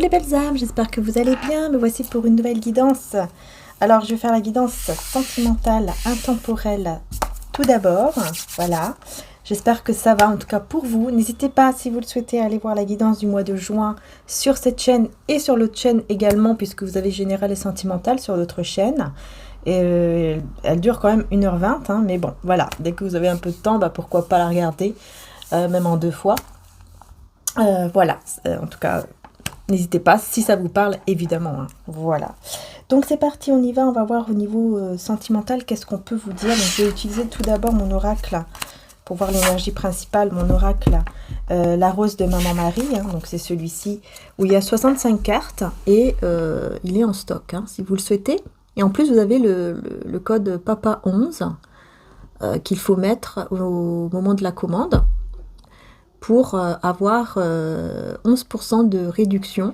Coucou les belles âmes, j'espère que vous allez bien. Me voici pour une nouvelle guidance. Alors, je vais faire la guidance sentimentale, intemporelle tout d'abord. Voilà. J'espère que ça va, en tout cas pour vous. N'hésitez pas, si vous le souhaitez, à aller voir la guidance du mois de juin sur cette chaîne et sur l'autre chaîne également, puisque vous avez général et sentimental sur l'autre chaîne. Et elle dure quand même 1h20, hein, mais bon, voilà. Dès que vous avez un peu de temps, bah, pourquoi pas la regarder, même en 2 fois. Voilà, en tout cas... N'hésitez pas, si ça vous parle, évidemment. Hein. Voilà. Donc c'est parti, on y va. On va voir au niveau sentimental, qu'est-ce qu'on peut vous dire. Donc je vais utiliser tout d'abord mon oracle pour voir l'énergie principale. Mon oracle, la rose de Maman Marie. Hein. Donc c'est celui-ci où il y a 65 cartes et il est en stock, hein, si vous le souhaitez. Et en plus, vous avez le code Papa 11 qu'il faut mettre au moment de la commande, pour avoir 11% de réduction,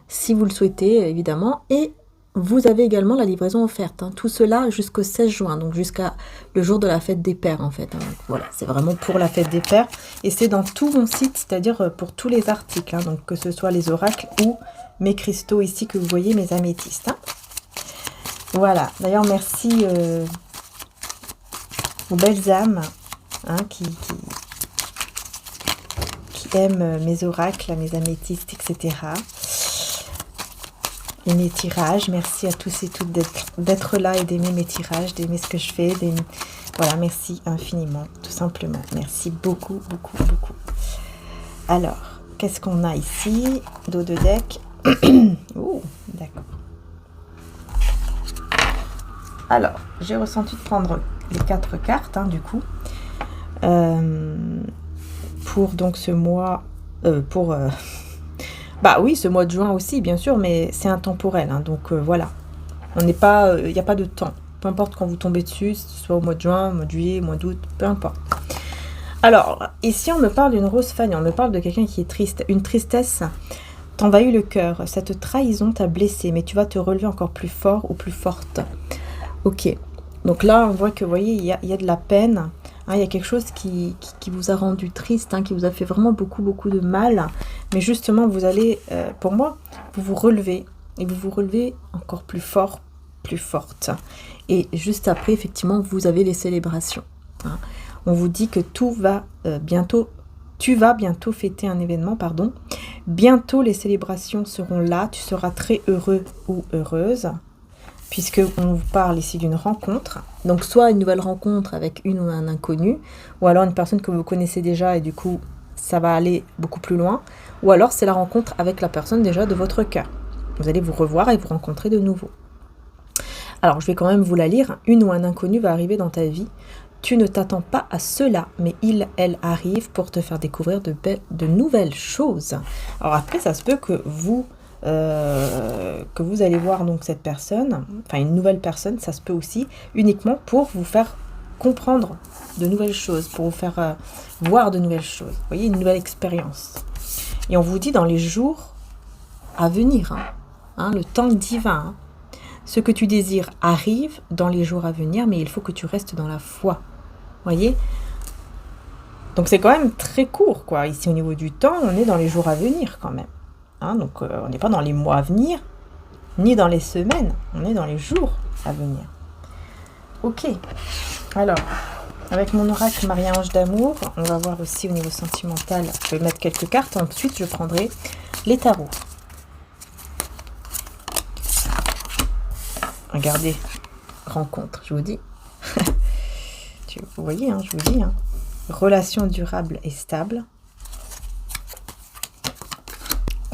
si vous le souhaitez, évidemment. Et vous avez également la livraison offerte. Hein. Tout cela jusqu'au 16 juin, donc jusqu'à le jour de la fête des pères, en fait. Hein. Donc, voilà, c'est vraiment pour la fête des pères. Et c'est dans tout mon site, c'est-à-dire pour tous les articles. Hein. Donc, que ce soit les oracles ou mes cristaux ici que vous voyez, mes améthystes. Hein. Voilà. D'ailleurs, merci aux belles âmes hein, qui aiment mes oracles, mes améthystes, etc. Et mes tirages. Merci à tous et toutes d'être là et d'aimer mes tirages, d'aimer ce que je fais. Voilà, merci infiniment, tout simplement. Merci beaucoup, beaucoup, beaucoup. Alors, qu'est-ce qu'on a ici? Dos de deck. Oh, d'accord. Alors, j'ai ressenti de prendre les 4 cartes, hein, du coup. Pour donc ce mois, bah oui, ce mois de juin aussi, bien sûr, mais c'est intemporel, hein, donc voilà. On n'est pas, il n'y a pas de temps. Peu importe quand vous tombez dessus, soit au mois de juin, au mois de juillet, au mois d'août, peu importe. Alors, ici, on me parle d'une rose fagnée, on me parle de quelqu'un qui est triste. Une tristesse t'envahit le cœur. Cette trahison t'a blessé, mais tu vas te relever encore plus fort ou plus forte. Ok. Donc là, on voit que, vous voyez, il y a de la peine. Hein, il y a quelque chose qui vous a rendu triste, hein, qui vous a fait vraiment beaucoup, beaucoup de mal. Mais justement, vous allez, pour moi, vous vous relevez. Et vous vous relevez encore plus fort, plus forte. Et juste après, effectivement, vous avez les célébrations. Hein. On vous dit que tout va bientôt... Tu vas bientôt fêter un événement, pardon. Bientôt, les célébrations seront là. Tu seras très heureux ou heureuse. Puisque on vous parle ici d'une rencontre, donc soit une nouvelle rencontre avec une ou un inconnu, ou alors une personne que vous connaissez déjà et du coup ça va aller beaucoup plus loin, ou alors c'est la rencontre avec la personne déjà de votre cœur. Vous allez vous revoir et vous rencontrer de nouveau. Alors je vais quand même vous la lire. Une ou un inconnu va arriver dans ta vie. Tu ne t'attends pas à cela, mais elle arrive pour te faire découvrir de nouvelles choses. Alors après ça se peut que vous allez voir donc cette personne, enfin une nouvelle personne, ça se peut aussi, uniquement pour vous faire comprendre de nouvelles choses, pour vous faire voir de nouvelles choses. Vous voyez, une nouvelle expérience. Et on vous dit dans les jours à venir, hein, le temps divin, hein, ce que tu désires arrive dans les jours à venir, mais il faut que tu restes dans la foi. Vous voyez ? Donc c'est quand même très court, quoi. Ici au niveau du temps, on est dans les jours à venir quand même. Hein, donc on n'est pas dans les mois à venir, ni dans les semaines, on est dans les jours à venir. Ok, alors, avec mon oracle Marie-Ange d'amour, on va voir aussi au niveau sentimental, je vais mettre quelques cartes, ensuite je prendrai les tarots. Regardez, rencontre, je vous dis. Vous voyez, hein, je vous dis, hein. Relation durable et stable.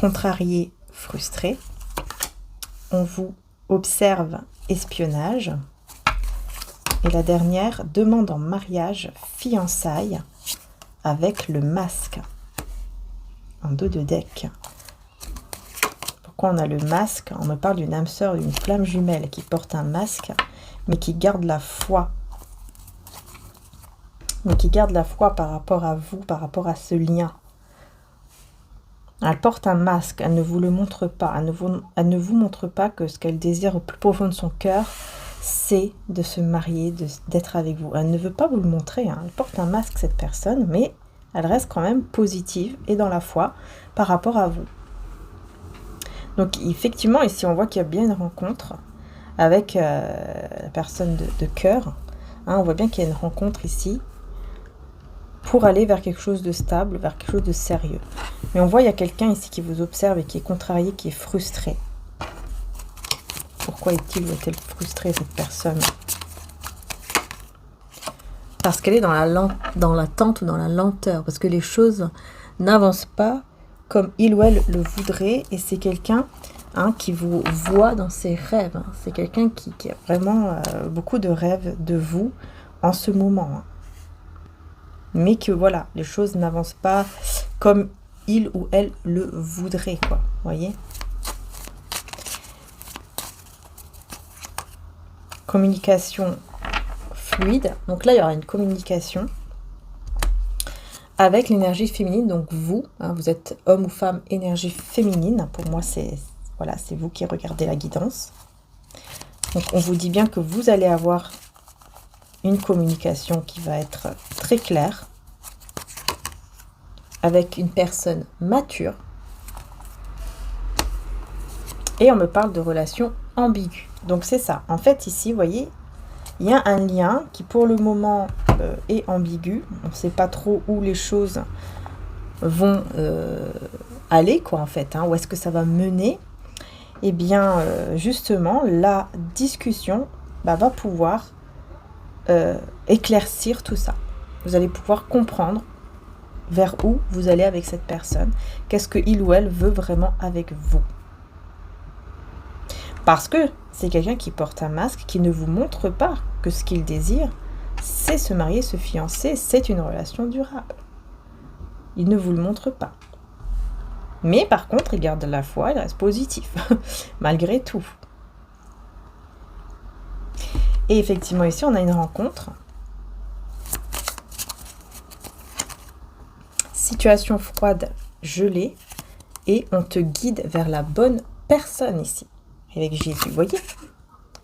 Contrarié, frustré. On vous observe, espionnage. Et la dernière, demande en mariage, fiançailles, avec le masque. En dos de deck. Pourquoi on a le masque? On me parle d'une âme sœur, d'une flamme jumelle qui porte un masque, mais qui garde la foi. Mais qui garde la foi par rapport à vous, par rapport à ce lien. Elle porte un masque, elle ne vous le montre pas, elle ne vous montre pas que ce qu'elle désire au plus profond de son cœur, c'est de se marier, d'être avec vous. Elle ne veut pas vous le montrer, hein. Elle porte un masque cette personne, mais elle reste quand même positive et dans la foi par rapport à vous. Donc effectivement, ici on voit qu'il y a bien une rencontre avec la personne de cœur. Hein, on voit bien qu'il y a une rencontre ici pour aller vers quelque chose de stable, vers quelque chose de sérieux. Mais on voit qu'il y a quelqu'un ici qui vous observe et qui est contrarié, qui est frustré. Pourquoi est-il ou est-elle frustrée, cette personne? Parce qu'elle est dans l'attente ou dans la lenteur, parce que les choses n'avancent pas comme il ou elle le voudrait, et c'est quelqu'un qui vous voit dans ses rêves. Hein. C'est quelqu'un qui a vraiment beaucoup de rêves de vous en ce moment. Hein. Mais que voilà, les choses n'avancent pas comme il ou elle le voudrait, quoi. Vous voyez? Communication fluide. Donc là, il y aura une communication avec l'énergie féminine. Donc vous, hein, vous êtes homme ou femme, énergie féminine. Pour moi, c'est voilà, c'est vous qui regardez la guidance. Donc on vous dit bien que vous allez avoir une communication qui va être très claire avec une personne mature. Et on me parle de relations ambiguës. Donc c'est ça. En fait, ici, vous voyez, il y a un lien qui pour le moment est ambigu. On ne sait pas trop où les choses vont aller, quoi, en fait. Hein, où est-ce que ça va mener? Eh bien, justement, la discussion va pouvoir éclaircir tout ça. Vous allez pouvoir comprendre vers où vous allez avec cette personne. Qu'est-ce que il ou elle veut vraiment avec vous? Parce que c'est quelqu'un qui porte un masque, qui ne vous montre pas que ce qu'il désire, c'est se marier, se fiancer, c'est une relation durable. Il ne vous le montre pas. Mais par contre, il garde la foi, il reste positif, malgré tout. Et effectivement, ici, on a une rencontre. Situation froide, gelée, et on te guide vers la bonne personne ici. Avec Jésus, vous voyez,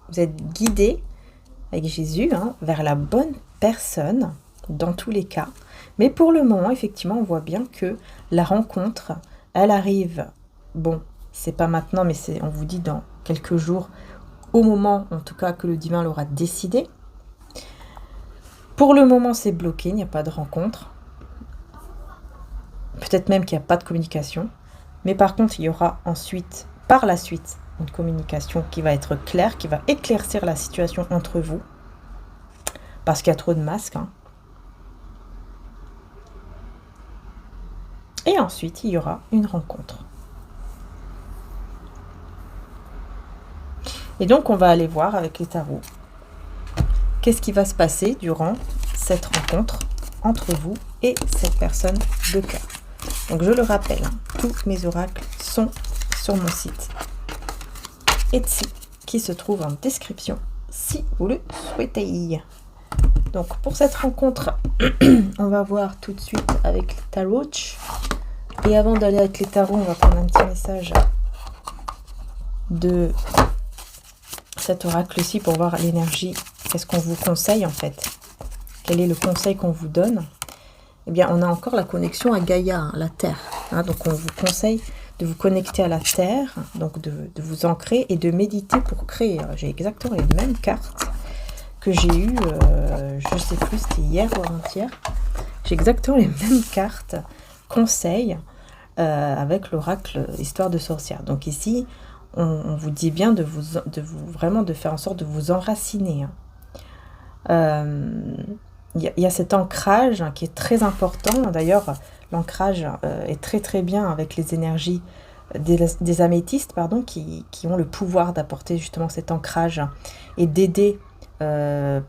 vous êtes guidé avec Jésus vers la bonne personne dans tous les cas. Mais pour le moment, effectivement, on voit bien que la rencontre, elle arrive. Bon, c'est pas maintenant, mais on vous dit dans quelques jours, au moment en tout cas que le divin l'aura décidé. Pour le moment, c'est bloqué, il n'y a pas de rencontre. Peut-être même qu'il n'y a pas de communication. Mais par contre, il y aura ensuite, par la suite, une communication qui va être claire, qui va éclaircir la situation entre vous. Parce qu'il y a trop de masques. Et ensuite, il y aura une rencontre. Et donc, on va aller voir avec les tarots. Qu'est-ce qui va se passer durant cette rencontre entre vous et cette personne de cœur. Donc, je le rappelle, tous mes oracles sont sur mon site Etsy, qui se trouve en description, si vous le souhaitez. Donc, pour cette rencontre, on va voir tout de suite avec les tarots. Et avant d'aller avec les tarots, on va prendre un petit message de cet oracle-ci pour voir l'énergie. Qu'est-ce qu'on vous conseille en fait? Quel est le conseil qu'on vous donne? Eh bien, on a encore la connexion à Gaïa, la Terre. Donc, on vous conseille de vous connecter à la Terre, donc de vous ancrer et de méditer pour créer. J'ai exactement les mêmes cartes que j'ai eues, je ne sais plus, c'était hier ou avant-hier. J'ai exactement les mêmes cartes, conseils, avec l'oracle Histoire de sorcière. Donc ici, on vous dit bien de vraiment faire en sorte de vous enraciner. Il y a cet ancrage qui est très important. D'ailleurs, l'ancrage est très très bien avec les énergies des améthystes, qui ont le pouvoir d'apporter justement cet ancrage et d'aider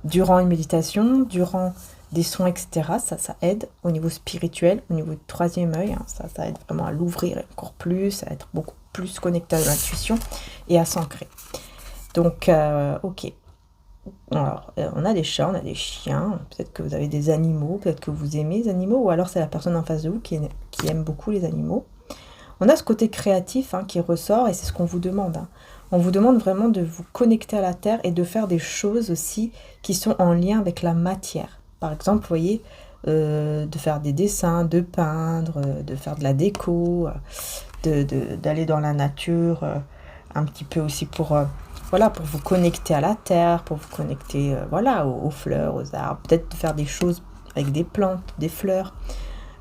durant une méditation, durant des soins, etc. Ça aide au niveau spirituel, au niveau du troisième œil. Ça aide vraiment à l'ouvrir encore plus, à être beaucoup plus connecté à l'intuition et à s'ancrer. Donc, ok. Alors, on a des chats, on a des chiens, peut-être que vous avez des animaux, peut-être que vous aimez les animaux, ou alors c'est la personne en face de vous qui aime beaucoup les animaux. On a ce côté créatif qui ressort, et c'est ce qu'on vous demande. On vous demande vraiment de vous connecter à la terre et de faire des choses aussi qui sont en lien avec la matière. Par exemple, vous voyez, de faire des dessins, de peindre, de faire de la déco, d'aller dans la nature, un petit peu aussi pour, voilà, pour vous connecter à la terre, pour vous connecter voilà, aux fleurs, aux arbres, peut-être de faire des choses avec des plantes, des fleurs.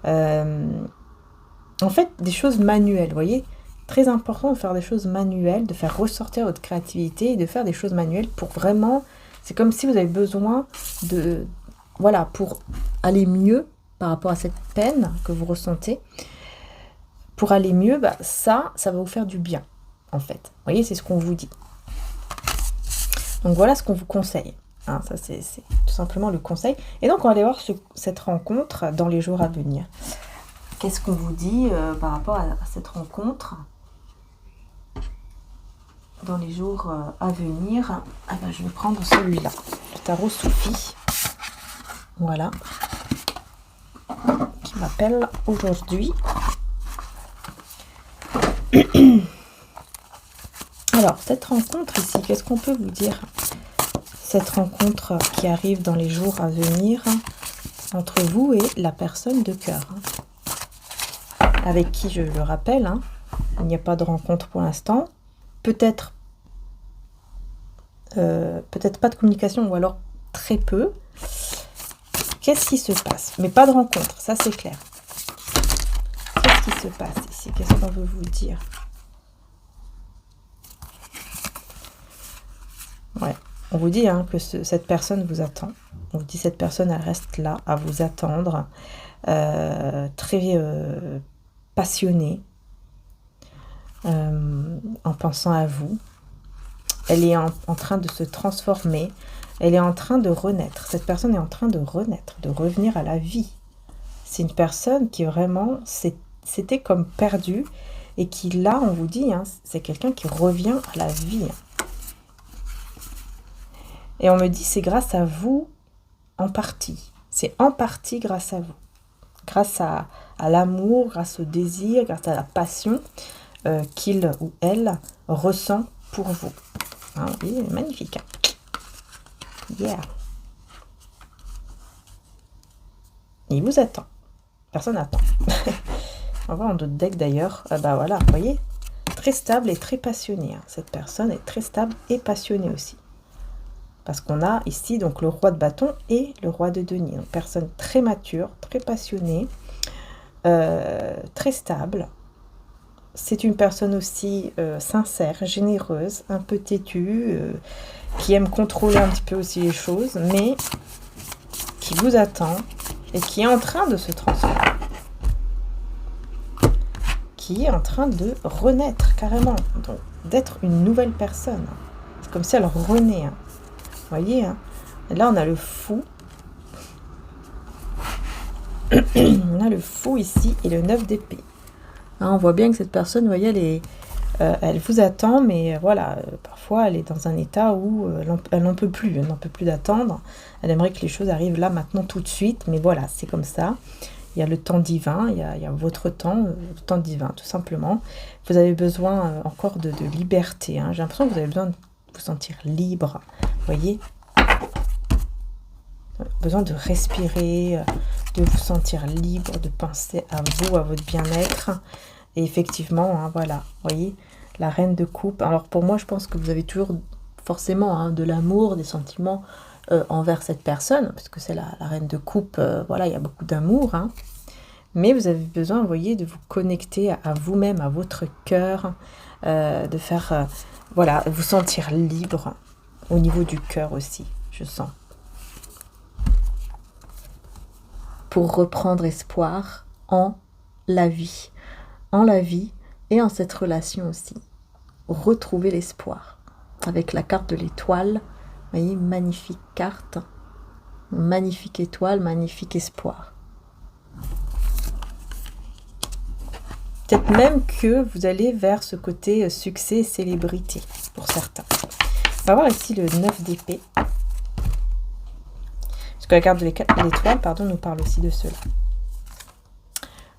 En fait, des choses manuelles, vous voyez. Très important de faire des choses manuelles, de faire ressortir votre créativité et de faire des choses manuelles pour vraiment... C'est comme si vous avez besoin de... Voilà, pour aller mieux par rapport à cette peine que vous ressentez. Pour aller mieux, bah, ça va vous faire du bien, en fait. Vous voyez, c'est ce qu'on vous dit. Donc voilà ce qu'on vous conseille. Hein, ça, c'est tout simplement le conseil. Et donc, on va aller voir cette rencontre dans les jours à venir. Qu'est-ce qu'on vous dit par rapport à cette rencontre dans les jours à venir? Ah ben, je vais prendre celui-là, le tarot Soufi. Voilà. Qui m'appelle aujourd'hui. Alors, cette rencontre ici, qu'est-ce qu'on peut vous dire? Cette rencontre qui arrive dans les jours à venir entre vous et la personne de cœur. Avec qui, je le rappelle, hein, il n'y a pas de rencontre pour l'instant. Peut-être pas de communication ou alors très peu. Qu'est-ce qui se passe? Mais pas de rencontre, ça c'est clair. Qu'est-ce qui se passe ici? Qu'est-ce qu'on veut vous dire? Ouais, on vous dit hein, que cette personne vous attend. On vous dit cette personne, elle reste là à vous attendre. Très passionnée. En pensant à vous. Elle est en train de se transformer. Elle est en train de renaître. Cette personne est en train de renaître, de revenir à la vie. C'est une personne qui vraiment s'était comme perdue et qui là, on vous dit, hein, c'est quelqu'un qui revient à la vie. Et on me dit, c'est grâce à vous en partie. C'est en partie grâce à vous. Grâce à l'amour, grâce au désir, grâce à la passion qu'il ou elle ressent pour vous. Hein, oui, magnifique. Yeah. Il vous attend. Personne n'attend. On va en d'autres decks d'ailleurs. Bah voilà, vous voyez, très stable et très passionnée. Hein. Cette personne est très stable et passionnée aussi. Parce qu'on a ici donc le roi de bâton et le roi de denier. Donc personne très mature, très passionnée, très stable. C'est une personne aussi sincère, généreuse, un peu têtue, qui aime contrôler un petit peu aussi les choses, mais qui vous attend et qui est en train de se transformer. Qui est en train de renaître carrément, donc d'être une nouvelle personne. C'est comme si elle renaît. Hein. Vous voyez, hein. Là on a le fou. On a le fou ici et le 9 d'épée. Hein, on voit bien que cette personne, vous voyez, elle vous attend, mais voilà, parfois elle est dans un état où elle n'en peut plus, elle n'en peut plus d'attendre. Elle aimerait que les choses arrivent là, maintenant, tout de suite, mais voilà, c'est comme ça. Il y a le temps divin, il y a votre temps, le temps divin, tout simplement. Vous avez besoin encore de liberté. Hein. J'ai l'impression que vous avez besoin de vous sentir libre, vous voyez. Besoin de respirer, de vous sentir libre, de penser à vous, à votre bien-être. Et effectivement, hein, voilà, vous voyez, la reine de coupe. Alors pour moi, je pense que vous avez toujours forcément hein, de l'amour, des sentiments envers cette personne, parce que c'est la reine de coupe, voilà, il y a beaucoup d'amour. Hein. Mais vous avez besoin, vous voyez, de vous connecter à vous-même, à votre cœur, de faire, voilà, vous sentir libre au niveau du cœur aussi, je sens. Pour reprendre espoir en la vie et en cette relation aussi. Retrouver l'espoir. Avec la carte de l'étoile, vous voyez, magnifique carte, magnifique étoile, magnifique espoir. Peut-être même que vous allez vers ce côté succès et célébrité, pour certains. On va voir ici le 9 d'épée. Parce que la carte de l'étoile, pardon, nous parle aussi de cela.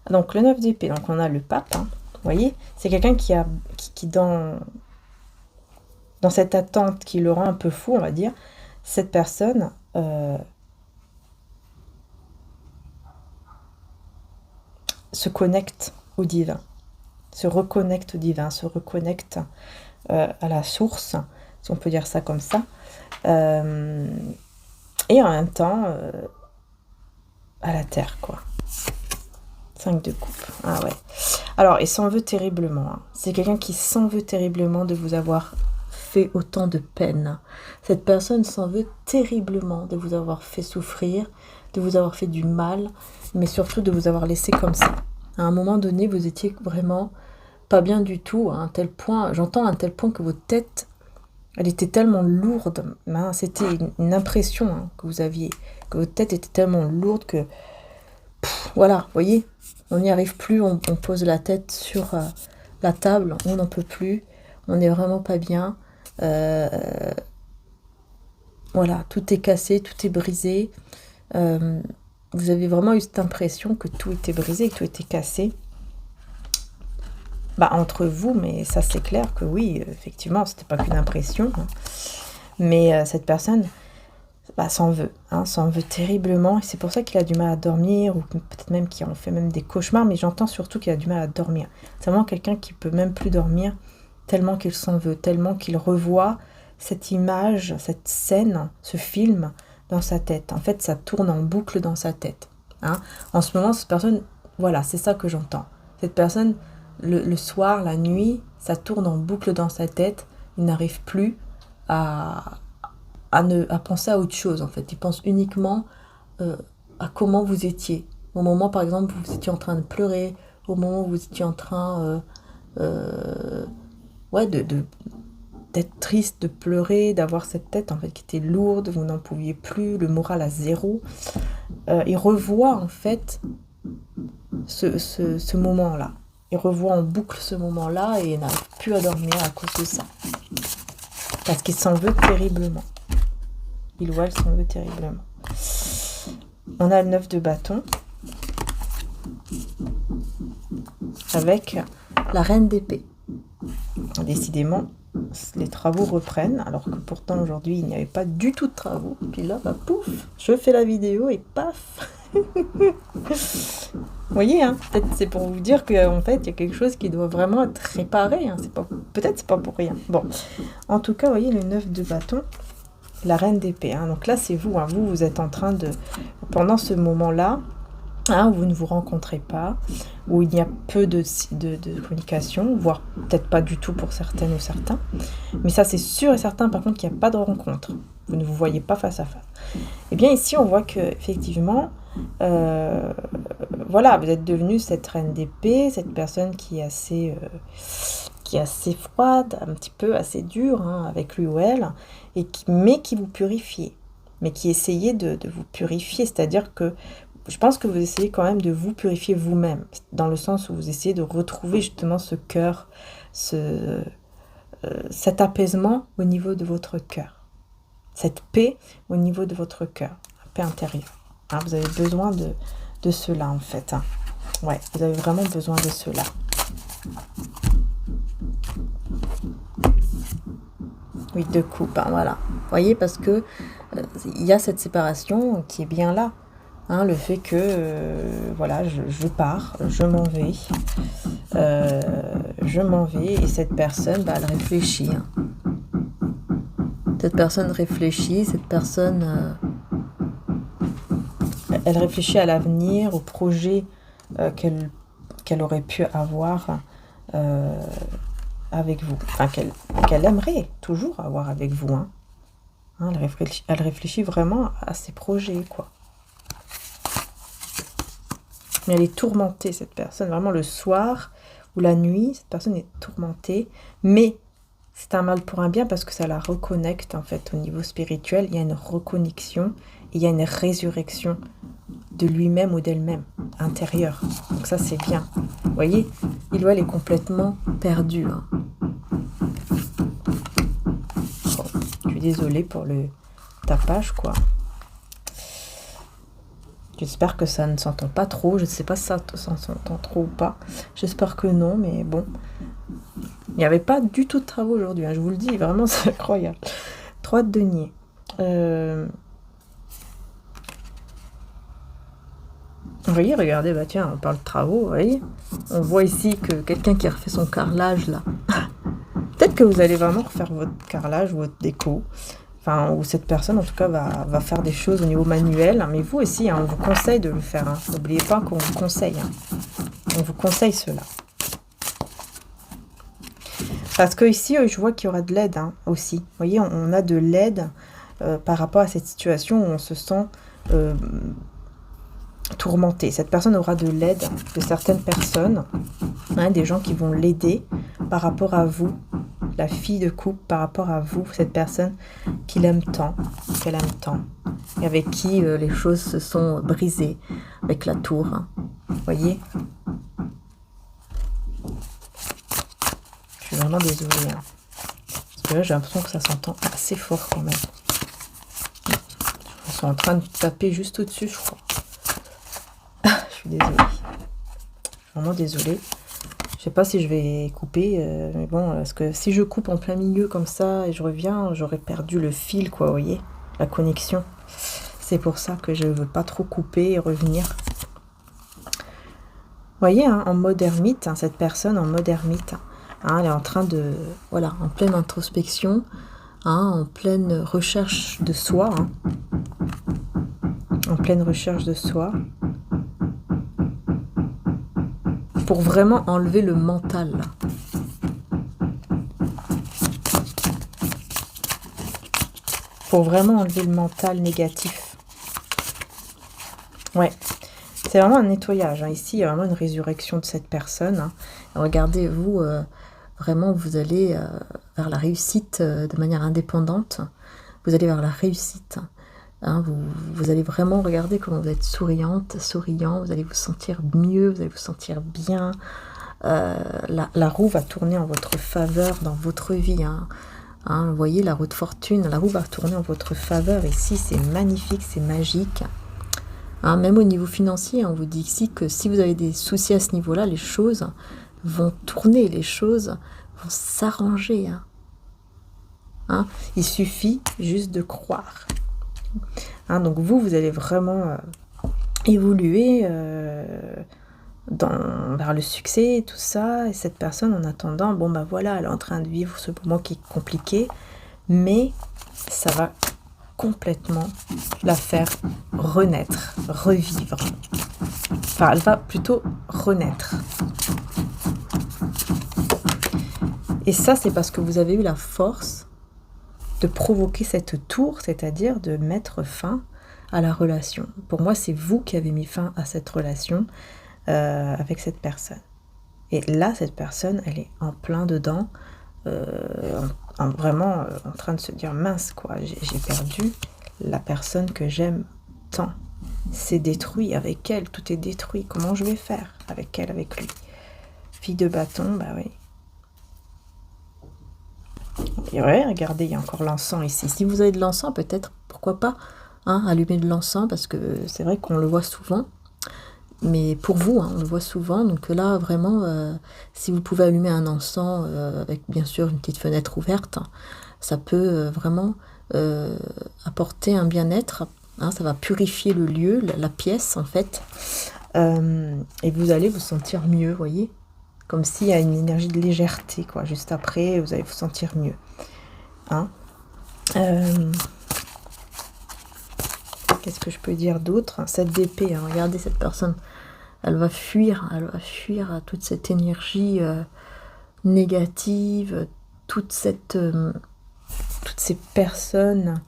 Donc, le 9 d'épée, donc on a le pape, hein, vous voyez, c'est quelqu'un qui dans cette attente qui le rend un peu fou, on va dire, cette personne se connecte au divin. se reconnecte au divin, se reconnecte à la source, si on peut dire ça comme ça. Et en même temps, à la terre, quoi. 5 de coupe. Ah ouais. Alors, il s'en veut terriblement. Hein. C'est quelqu'un qui s'en veut terriblement de vous avoir fait autant de peine. Cette personne s'en veut terriblement de vous avoir fait souffrir, de vous avoir fait du mal, mais surtout de vous avoir laissé comme ça. À un moment donné, vous étiez vraiment pas bien du tout, à un tel point, j'entends à un tel point que votre tête, elle était tellement lourde, hein, c'était une impression hein, que vous aviez, que votre tête était tellement lourde que, voilà, vous voyez, on n'y arrive plus, on pose la tête sur la table, on n'en peut plus, on n'est vraiment pas bien, voilà, tout est cassé, tout est brisé, vous avez vraiment eu cette impression que tout était brisé, que tout était cassé, entre vous, mais ça c'est clair que oui, effectivement, c'était pas qu'une impression, hein. Mais cette personne s'en veut, hein, s'en veut terriblement, et c'est pour ça qu'il a du mal à dormir, ou peut-être même qu'il en fait même des cauchemars, mais j'entends surtout qu'il a du mal à dormir. C'est vraiment quelqu'un qui peut même plus dormir, tellement qu'il s'en veut, tellement qu'il revoit cette image, cette scène, ce film dans sa tête. En fait, ça tourne en boucle dans sa tête. Hein. En ce moment, cette personne, voilà, c'est ça que j'entends. Cette personne, le soir, la nuit, ça tourne en boucle dans sa tête. Il n'arrive plus à penser à autre chose, en fait. Il pense uniquement à comment vous étiez. Au moment, par exemple, où vous étiez en train de pleurer, au moment où vous étiez en train d'être triste, de pleurer, d'avoir cette tête en fait qui était lourde, vous n'en pouviez plus, le moral à zéro. Il revoit en fait ce moment-là. Il revoit en boucle ce moment-là et il n'arrive plus à dormir à cause de ça. Parce qu'il s'en veut terriblement. Il ou elle s'en veut terriblement. On a le 9 de bâton. Avec la reine d'épée. Décidément, les travaux reprennent, alors que pourtant aujourd'hui il n'y avait pas du tout de travaux. Puis là, pouf, je fais la vidéo et paf. Vous voyez, hein, peut-être c'est pour vous dire qu'en fait il y a quelque chose qui doit vraiment être réparé. Hein, peut-être c'est pas pour rien. Bon, en tout cas, vous voyez le 9 de bâton, la reine d'épée. Hein, donc là c'est vous, hein, vous êtes en train de, pendant ce moment-là, où vous ne vous rencontrez pas, où il y a peu de communication, voire peut-être pas du tout pour certaines ou certains. Mais ça, c'est sûr et certain, par contre, qu'il n'y a pas de rencontre. Vous ne vous voyez pas face à face. Eh bien, ici, on voit que effectivement, voilà, vous êtes devenu cette reine d'épée, cette personne qui est assez froide, un petit peu assez dure, hein, avec lui ou elle, mais qui vous purifie, mais qui essayait de vous purifier, c'est-à-dire que je pense que vous essayez quand même de vous purifier vous-même, dans le sens où vous essayez de retrouver justement ce cœur, cet apaisement au niveau de votre cœur, cette paix au niveau de votre cœur, la paix intérieure. Hein, vous avez besoin de cela en fait. Hein. Ouais, vous avez vraiment besoin de cela. Oui, de coupe, hein, voilà. Vous voyez, parce que il y a cette séparation qui est bien là. Hein, le fait que, voilà, je pars, je m'en vais, et cette personne, elle réfléchit. Hein. Cette personne réfléchit, elle réfléchit à l'avenir, au projet qu'elle aurait pu avoir avec vous, enfin qu'elle aimerait toujours avoir avec vous. Hein. Hein, elle réfléchit vraiment à ses projets, quoi. Mais elle est tourmentée, cette personne. Vraiment, le soir ou la nuit, cette personne est tourmentée. Mais c'est un mal pour un bien parce que ça la reconnecte, en fait, au niveau spirituel. Il y a une reconnexion et il y a une résurrection de lui-même ou d'elle-même, intérieure. Donc ça, c'est bien. Vous voyez, il ou elle est complètement perdu. Hein. Bon, je suis désolée pour le tapage, quoi. J'espère que ça ne s'entend pas trop. Je ne sais pas si ça s'entend trop ou pas. J'espère que non, mais bon. Il n'y avait pas du tout de travaux aujourd'hui. Hein, je vous le dis, vraiment, c'est incroyable. 3 de denier. Vous voyez, regardez, tiens, on parle de travaux, vous voyez. On voit ici que quelqu'un qui a refait son carrelage, là. Peut-être que vous allez vraiment refaire votre carrelage, votre déco. Enfin, ou cette personne, en tout cas, va faire des choses au niveau manuel. Mais vous aussi, hein, on vous conseille de le faire. Hein. N'oubliez pas qu'on vous conseille. Hein. On vous conseille cela. Parce que ici, je vois qu'il y aura de l'aide hein, aussi. Vous voyez, on a de l'aide par rapport à cette situation où on se sent tourmenté. Cette personne aura de l'aide de certaines personnes, hein, des gens qui vont l'aider par rapport à vous, la fille de couple, par rapport à vous, cette personne qu'il aime tant, qu'elle aime tant, et avec qui les choses se sont brisées avec la tour. Hein. Vous voyez ? Je suis vraiment désolée. Hein. Parce que là, j'ai l'impression que ça s'entend assez fort quand même. Ils sont en train de taper juste au-dessus, je crois. Je suis désolée. Je suis vraiment désolée. Je sais pas si je vais couper, mais bon, parce que si je coupe en plein milieu comme ça et je reviens, j'aurais perdu le fil, quoi, vous voyez, la connexion. C'est pour ça que je ne veux pas trop couper et revenir. Vous voyez, hein, en mode ermite, hein, cette personne en mode ermite, hein, elle est en train de, voilà, en pleine introspection, hein, en pleine recherche de soi, hein, en pleine recherche de soi. Pour vraiment enlever le mental. Pour vraiment enlever le mental négatif. Ouais. C'est vraiment un nettoyage. Hein. Ici, il y a vraiment une résurrection de cette personne. Hein. Regardez, vous, vraiment, vous allez vers la réussite de manière indépendante. Vous allez vers la réussite. Hein, vous allez vraiment regarder comment vous êtes souriante, souriant, vous allez vous sentir mieux, vous allez vous sentir bien. La roue va tourner en votre faveur dans votre vie. Hein. Hein, vous voyez, la roue de fortune, la roue va tourner en votre faveur. Ici, c'est magnifique, c'est magique. Hein, même au niveau financier, on vous dit ici que si vous avez des soucis à ce niveau-là, les choses vont tourner, les choses vont s'arranger. Hein. Hein, il suffit juste de croire. Hein, donc vous allez vraiment évoluer vers le succès, tout ça. Et cette personne, en attendant, bon bah voilà, elle est en train de vivre ce moment qui est compliqué, mais ça va complètement la faire renaître, revivre. Enfin, elle va plutôt renaître. Et ça, c'est parce que vous avez eu la force de provoquer cette tour, c'est-à-dire de mettre fin à la relation. Pour moi, c'est vous qui avez mis fin à cette relation avec cette personne. Et là, cette personne, elle est en plein dedans, vraiment en train de se dire, mince, quoi, j'ai perdu la personne que j'aime tant. C'est détruit avec elle, tout est détruit. Comment je vais faire avec elle, avec lui? Fille de bâton, bah oui. Et ouais, regardez, il y a encore l'encens ici. Si vous avez de l'encens, peut-être, pourquoi pas, hein, allumer de l'encens, parce que c'est vrai qu'on le voit souvent. Mais pour vous, hein, on le voit souvent. Donc là, vraiment, si vous pouvez allumer un encens avec, bien sûr, une petite fenêtre ouverte, hein, ça peut vraiment apporter un bien-être. Hein, ça va purifier le lieu, la pièce, en fait. Et vous allez vous sentir mieux, vous voyez ? Comme s'il y a une énergie de légèreté, quoi. Juste après, vous allez vous sentir mieux. Hein, qu'est-ce que je peux dire d'autre? Cette d'épée, hein, regardez cette personne. Elle va fuir à toute cette énergie négative, toutes ces personnes.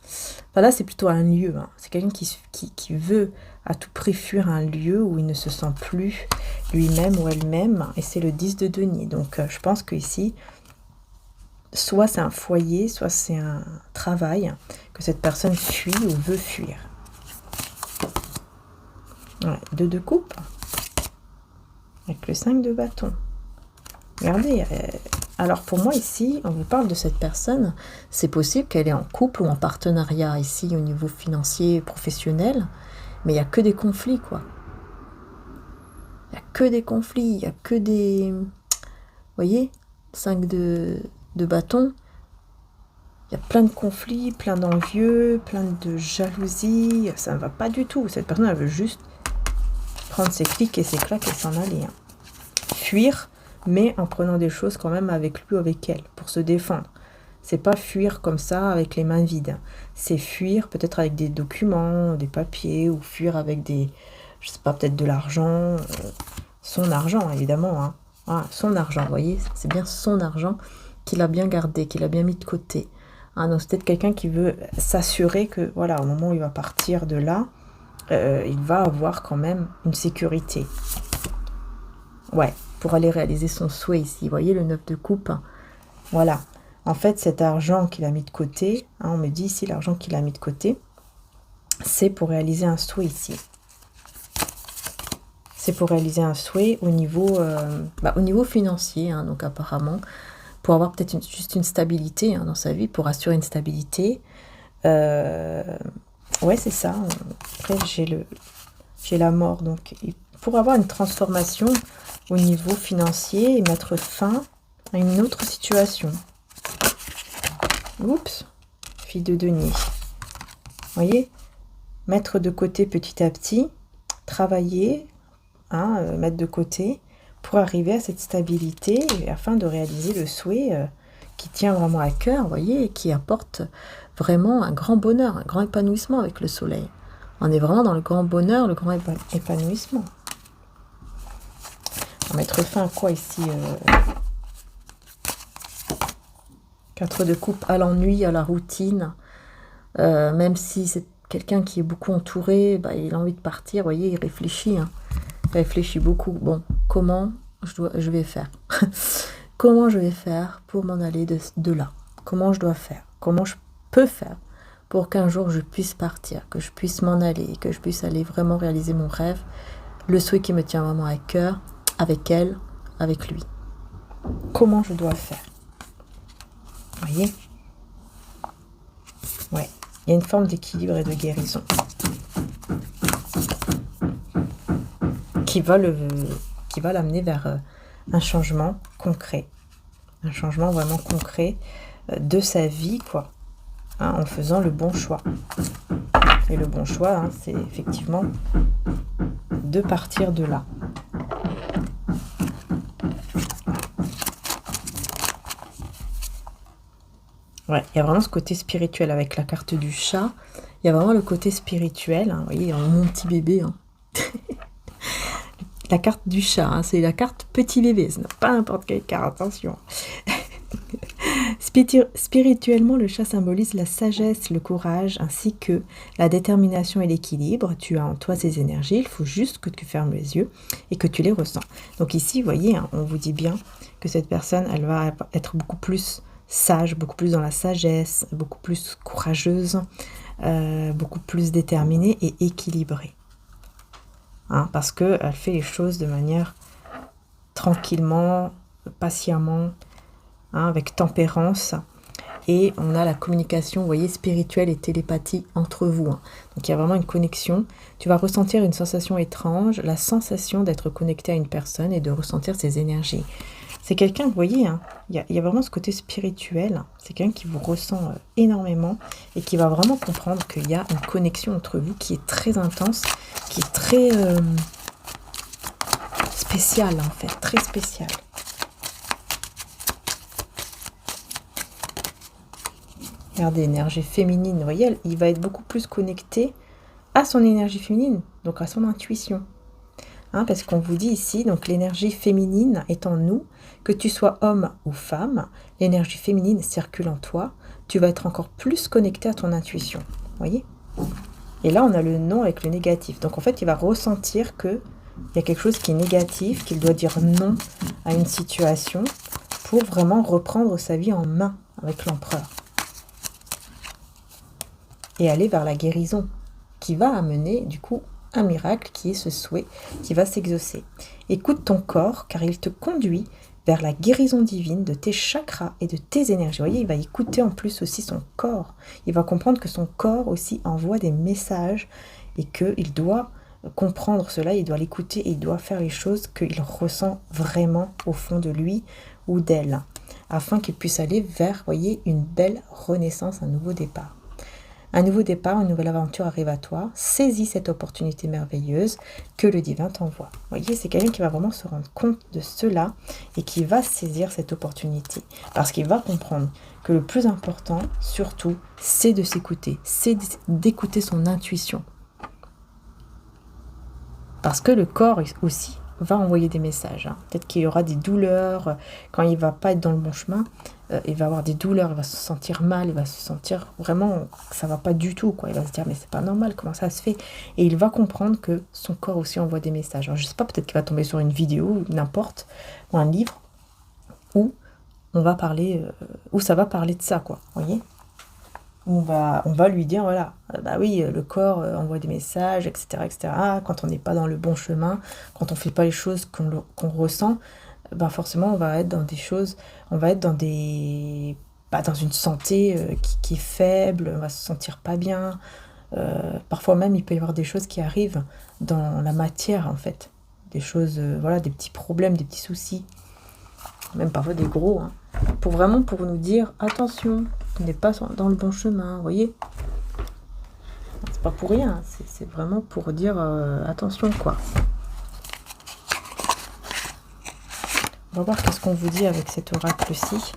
Enfin là, c'est plutôt un lieu. Hein. C'est quelqu'un qui veut à tout prix fuir un lieu où il ne se sent plus lui-même ou elle-même. Et c'est le 10 de denier. Donc, je pense qu'ici, soit c'est un foyer, soit c'est un travail que cette personne fuit ou veut fuir. Ouais, 2 de coupe. Avec le 5 de bâton. Regardez. Alors pour moi ici, on vous parle de cette personne. C'est possible qu'elle est en couple ou en partenariat ici au niveau financier, professionnel. Mais il n'y a que des conflits, quoi. Il n'y a que des conflits. Il n'y a que des... Vous voyez, 5 de bâton. Il y a plein de conflits, plein d'envieux, plein de jalousie. Ça ne va pas du tout. Cette personne, elle veut juste prendre ses clics et ses claques et s'en aller. Hein. fuir, mais en prenant des choses quand même avec lui ou avec elle, pour se défendre. C'est pas fuir comme ça avec les mains vides. C'est fuir peut-être avec des documents, des papiers, ou fuir avec des, je sais pas, peut-être de l'argent, son argent évidemment, hein. Ah, son argent, vous voyez, c'est bien son argent qu'il a bien gardé, qu'il a bien mis de côté. Ah, donc c'est peut-être quelqu'un qui veut s'assurer que, voilà, au moment où il va partir de là, il va avoir quand même une sécurité. Ouais, pour aller réaliser son souhait ici. Vous voyez le 9 de coupe. Voilà. En fait, cet argent qu'il a mis de côté, hein, on me dit ici l'argent qu'il a mis de côté, c'est pour réaliser un souhait ici. C'est pour réaliser un souhait au niveau financier, hein, donc apparemment, pour avoir peut-être juste une stabilité, hein, dans sa vie, pour assurer une stabilité. Ouais, c'est ça. Après, j'ai la mort, donc pour avoir une transformation au niveau financier et mettre fin à une autre situation. Oups, fille de denier. Vous voyez, mettre de côté petit à petit, travailler, hein, mettre de côté pour arriver à cette stabilité et afin de réaliser le souhait qui tient vraiment à cœur, vous voyez, et qui apporte vraiment un grand bonheur, un grand épanouissement avec le soleil. On est vraiment dans le grand bonheur, le grand épanouissement. On va mettre fin à quoi ici 4 de coupe, à l'ennui, à la routine. Même si c'est quelqu'un qui est beaucoup entouré, il a envie de partir, vous voyez, il réfléchit. Hein. Il réfléchit beaucoup. Bon, comment je vais faire comment je vais faire pour m'en aller de là? Comment je dois faire? Comment je peux faire pour qu'un jour je puisse partir, que je puisse m'en aller, que je puisse aller vraiment réaliser mon rêve, le souhait qui me tient vraiment à cœur, avec elle, avec lui. Comment je dois faire? Vous voyez? Ouais, il y a une forme d'équilibre et de guérison qui va l'amener vers un changement concret. Un changement vraiment concret de sa vie, quoi. Hein, en faisant le bon choix. Et le bon choix, hein, c'est effectivement de partir de là. Ouais, il y a vraiment ce côté spirituel avec la carte du chat. Il y a vraiment le côté spirituel. Hein, vous voyez, mon petit bébé. Hein. La carte du chat, hein, c'est la carte petit bébé. Ce n'est pas n'importe quelle carte, attention. Spirituellement, le chat symbolise la sagesse, le courage, ainsi que la détermination et l'équilibre. Tu as en toi ces énergies, il faut juste que tu fermes les yeux et que tu les ressens. Donc ici, vous voyez, hein, on vous dit bien que cette personne, elle va être beaucoup plus sage, beaucoup plus dans la sagesse, beaucoup plus courageuse, beaucoup plus déterminée et équilibrée. Hein, parce qu'elle fait les choses de manière tranquillement, patiemment, hein, avec tempérance. Et on a la communication, vous voyez, spirituelle et télépathie entre vous. Hein. Donc il y a vraiment une connexion. Tu vas ressentir une sensation étrange, la sensation d'être connecté à une personne et de ressentir ses énergies. C'est quelqu'un, vous voyez, hein, il y a vraiment ce côté spirituel. C'est quelqu'un qui vous ressent énormément et qui va vraiment comprendre qu'il y a une connexion entre vous qui est très intense, qui est très spéciale en fait, très spéciale. Regardez, énergie féminine, vous voyez, il va être beaucoup plus connecté à son énergie féminine, donc à son intuition. Hein, parce qu'on vous dit ici, donc l'énergie féminine est en nous, que tu sois homme ou femme, l'énergie féminine circule en toi, tu vas être encore plus connecté à ton intuition, vous voyez? Et là, on a le non avec le négatif. Donc en fait, il va ressentir qu'il y a quelque chose qui est négatif, qu'il doit dire non à une situation pour vraiment reprendre sa vie en main avec l'empereur. Et aller vers la guérison, qui va amener du coup un miracle qui est ce souhait qui va s'exaucer. Écoute ton corps car il te conduit vers la guérison divine de tes chakras et de tes énergies. Vous voyez, il va écouter en plus aussi son corps. Il va comprendre que son corps aussi envoie des messages et qu'il doit comprendre cela, il doit l'écouter et il doit faire les choses qu'il ressent vraiment au fond de lui ou d'elle afin qu'il puisse aller vers, vous voyez, une belle renaissance, un nouveau départ. Un nouveau départ, une nouvelle aventure arrive à toi. Saisis cette opportunité merveilleuse que le divin t'envoie. Vous voyez, c'est quelqu'un qui va vraiment se rendre compte de cela et qui va saisir cette opportunité. Parce qu'il va comprendre que le plus important, surtout, c'est de s'écouter. C'est d'écouter son intuition. Parce que le corps aussi va envoyer des messages. Peut-être qu'il y aura des douleurs quand il ne va pas être dans le bon chemin. Il va avoir des douleurs, il va se sentir mal, il va se sentir vraiment que ça ne va pas du tout, quoi. Il va se dire mais c'est pas normal, comment ça se fait? Et il va comprendre que son corps aussi envoie des messages. Alors je sais pas, peut-être qu'il va tomber sur une vidéo, n'importe, ou un livre, où on va parler, où ça va parler de ça, quoi. Vous voyez? On va lui dire, voilà, bah oui, le corps envoie des messages, etc., etc. Quand on n'est pas dans le bon chemin, quand on ne fait pas les choses qu'on ressent, ben forcément, on va être dans des choses, on va être dans dans une santé qui est faible, on va se sentir pas bien. Parfois même, il peut y avoir des choses qui arrivent dans la matière, en fait. Des choses, voilà, des petits problèmes, des petits soucis. Même parfois des gros, hein. Pour nous dire, attention, on n'est pas dans le bon chemin, vous voyez. C'est pas pour rien, c'est vraiment pour dire attention, quoi. On va voir qu'est-ce qu'on vous dit avec cet oracle-ci.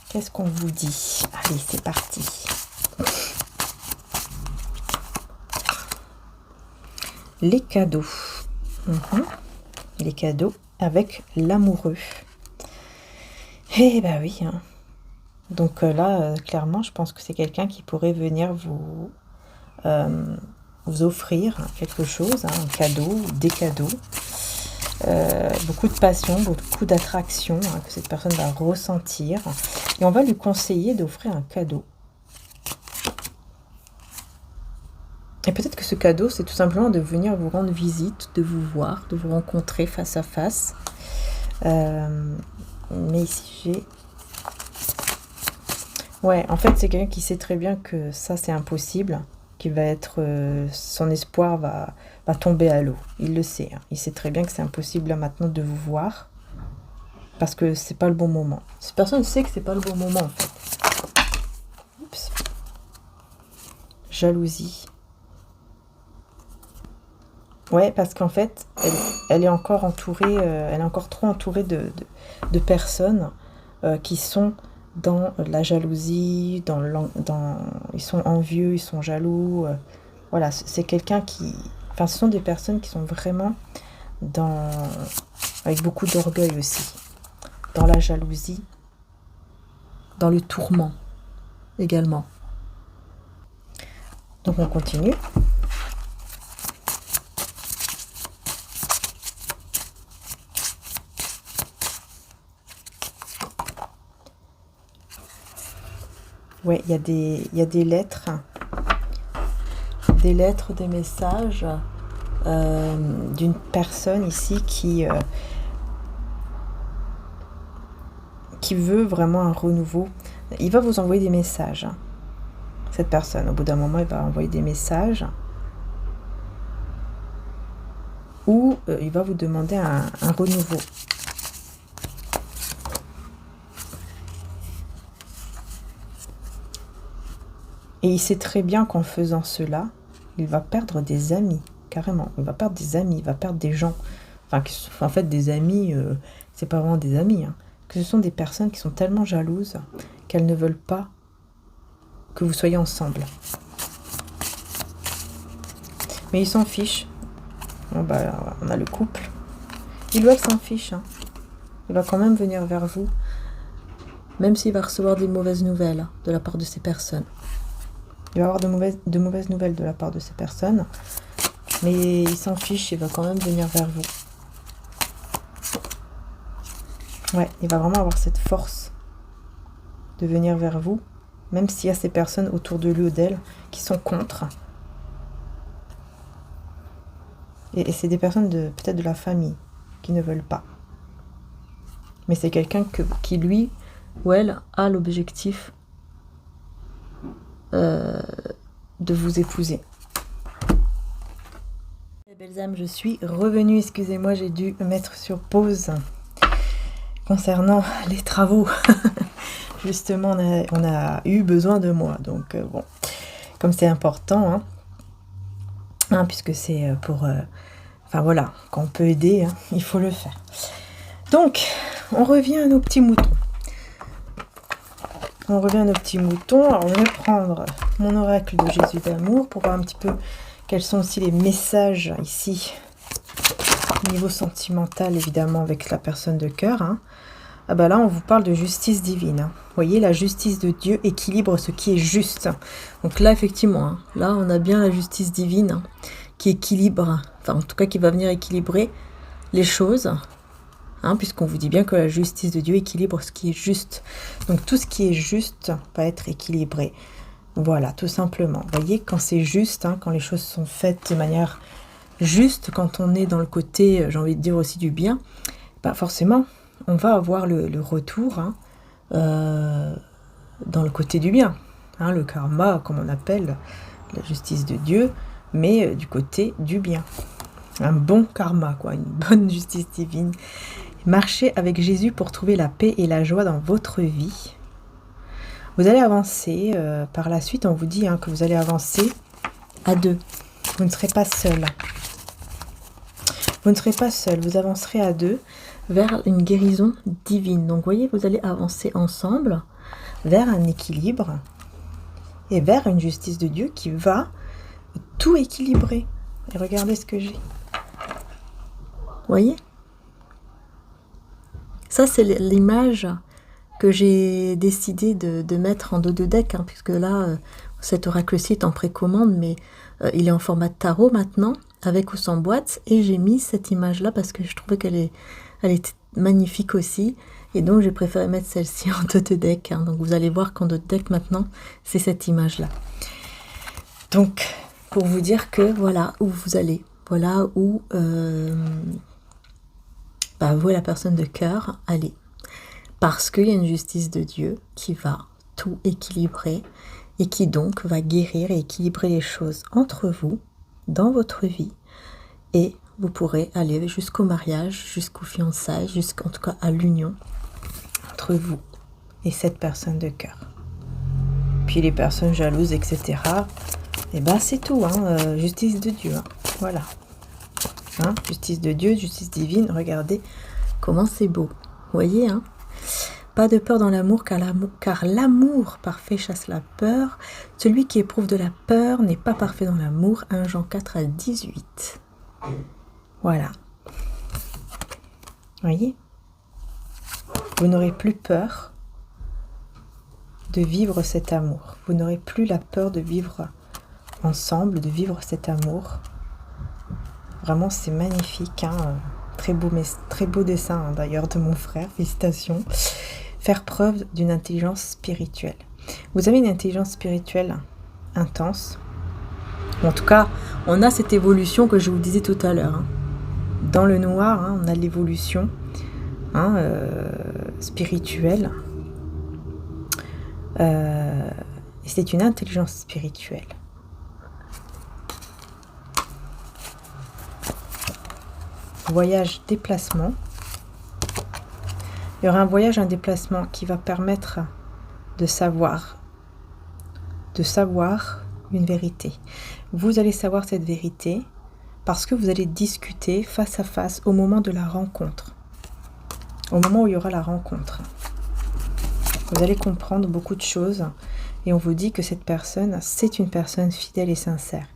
Qu'est-ce qu'on vous dit? Allez, c'est parti. Les cadeaux. Les cadeaux avec l'amoureux. Eh ben oui. Hein. Donc là, clairement, je pense que c'est quelqu'un qui pourrait venir vous offrir quelque chose, hein, un cadeau, des cadeaux. Beaucoup de passion, beaucoup d'attraction que cette personne va ressentir. Et on va lui conseiller d'offrir un cadeau. Et peut-être que ce cadeau, c'est tout simplement de venir vous rendre visite, de vous voir, de vous rencontrer face à face. Mais ici, j'ai... Ouais, en fait, c'est quelqu'un qui sait très bien que ça, c'est impossible, qui va être... son espoir va tomber à l'eau. Il le sait. Hein. Il sait très bien que c'est impossible là maintenant de vous voir, parce que c'est pas le bon moment. Cette personne sait que c'est pas le bon moment, en fait. Oups. Jalousie. Ouais, parce qu'en fait, elle est encore entourée, elle est encore trop entourée de personnes qui sont dans la jalousie, ils sont envieux, ils sont jaloux. Voilà, c'est quelqu'un qui... Enfin, ce sont des personnes qui sont vraiment avec beaucoup d'orgueil aussi. Dans la jalousie, dans le tourment également. Donc on continue. Ouais, il y a des lettres, des messages d'une personne ici qui veut vraiment un renouveau. Il va vous envoyer des messages. Cette personne, au bout d'un moment, il va envoyer des messages où il va vous demander un renouveau. Et il sait très bien qu'en faisant cela, il va perdre des amis, carrément. Il va perdre des amis, il va perdre des gens. Enfin, en fait, des amis, c'est pas vraiment des amis. Hein. Que ce sont des personnes qui sont tellement jalouses qu'elles ne veulent pas que vous soyez ensemble. Mais il s'en fiche. Bon, bah, on a le couple. Il ou elle s'en fiche. Hein. Il va quand même venir vers vous, même s'il va recevoir des mauvaises nouvelles de la part de ces personnes. Il va avoir de mauvaises nouvelles de la part de ces personnes, mais il s'en fiche, il va quand même venir vers vous. Ouais, il va vraiment avoir cette force de venir vers vous, même s'il y a ces personnes autour de lui ou d'elle qui sont contre. Et c'est des personnes peut-être de la famille qui ne veulent pas. Mais c'est quelqu'un qui, lui ou elle, a l'objectif de vous épouser. Belles âmes, je suis revenue, excusez-moi, j'ai dû me mettre sur pause concernant les travaux. justement, on a eu besoin de moi. Donc, bon, comme c'est important, puisque c'est pour... enfin, voilà, quand on peut aider, il faut le faire. Donc, on revient à nos petits moutons. Alors, je vais prendre mon oracle de Jésus d'amour pour voir un petit peu quels sont aussi les messages ici, au niveau sentimental, évidemment, avec la personne de cœur. Ah bah là, on vous parle de justice divine. Vous voyez, la justice de Dieu équilibre ce qui est juste. Donc là, effectivement, là, on a bien la justice divine qui équilibre, enfin, en tout cas, qui va venir équilibrer les choses. Puisqu'on vous dit bien que la justice de Dieu équilibre ce qui est juste. Donc tout ce qui est juste va être équilibré. Voilà, tout simplement. Vous voyez, quand c'est juste, quand les choses sont faites de manière juste, quand on est dans le côté, j'ai envie de dire aussi du bien, forcément, on va avoir le retour dans le côté du bien. Le karma, comme on appelle la justice de Dieu, mais du côté du bien. Un bon karma, quoi, une bonne justice divine. Marchez avec Jésus pour trouver la paix et la joie dans votre vie. Vous allez avancer. Par la suite, on vous dit que vous allez avancer à deux. Vous ne serez pas seul. Vous ne serez pas seul. Vous avancerez à deux vers une guérison divine. Donc, vous voyez, vous allez avancer ensemble vers un équilibre et vers une justice de Dieu qui va tout équilibrer. Et regardez ce que j'ai. Vous voyez ? Ça, c'est l'image que j'ai décidé de mettre en dos de deck, puisque là, cet oracle-ci est en précommande, mais il est en format de tarot maintenant, avec ou sans boîte, et j'ai mis cette image-là parce que je trouvais elle était magnifique aussi, et donc j'ai préféré mettre celle-ci en dos de deck. Donc vous allez voir qu'en dos de deck, maintenant, c'est cette image-là. Donc, pour vous dire que voilà où vous allez, voilà où... vous, la personne de cœur, allez. Parce qu'il y a une justice de Dieu qui va tout équilibrer et qui donc va guérir et équilibrer les choses entre vous, dans votre vie. Et vous pourrez aller jusqu'au mariage, jusqu'aux fiançailles, jusqu'en tout cas à l'union entre vous et cette personne de cœur. Puis les personnes jalouses, etc. C'est tout, justice de Dieu. Voilà. Justice de Dieu, justice divine, regardez comment c'est beau. Vous voyez, Pas de peur dans l'amour, car l'amour parfait chasse la peur. Celui qui éprouve de la peur n'est pas parfait dans l'amour. 1 Jean 4 à 18. Voilà. Vous voyez ? Vous n'aurez plus peur de vivre cet amour. Vous n'aurez plus la peur de vivre ensemble, de vivre cet amour. Vraiment, c'est magnifique. Très beau dessin, d'ailleurs, de mon frère. Félicitations. Faire preuve d'une intelligence spirituelle. Vous avez une intelligence spirituelle intense. En tout cas, on a cette évolution que je vous disais tout à l'heure. Dans le noir, on a l'évolution spirituelle. Et c'est une intelligence spirituelle. Voyage, déplacement. Il y aura un voyage, un déplacement qui va permettre de savoir une vérité. Vous allez savoir cette vérité parce que vous allez discuter face à face au moment de la rencontre. Au moment où il y aura la rencontre. Vous allez comprendre beaucoup de choses et on vous dit que cette personne, c'est une personne fidèle et sincère.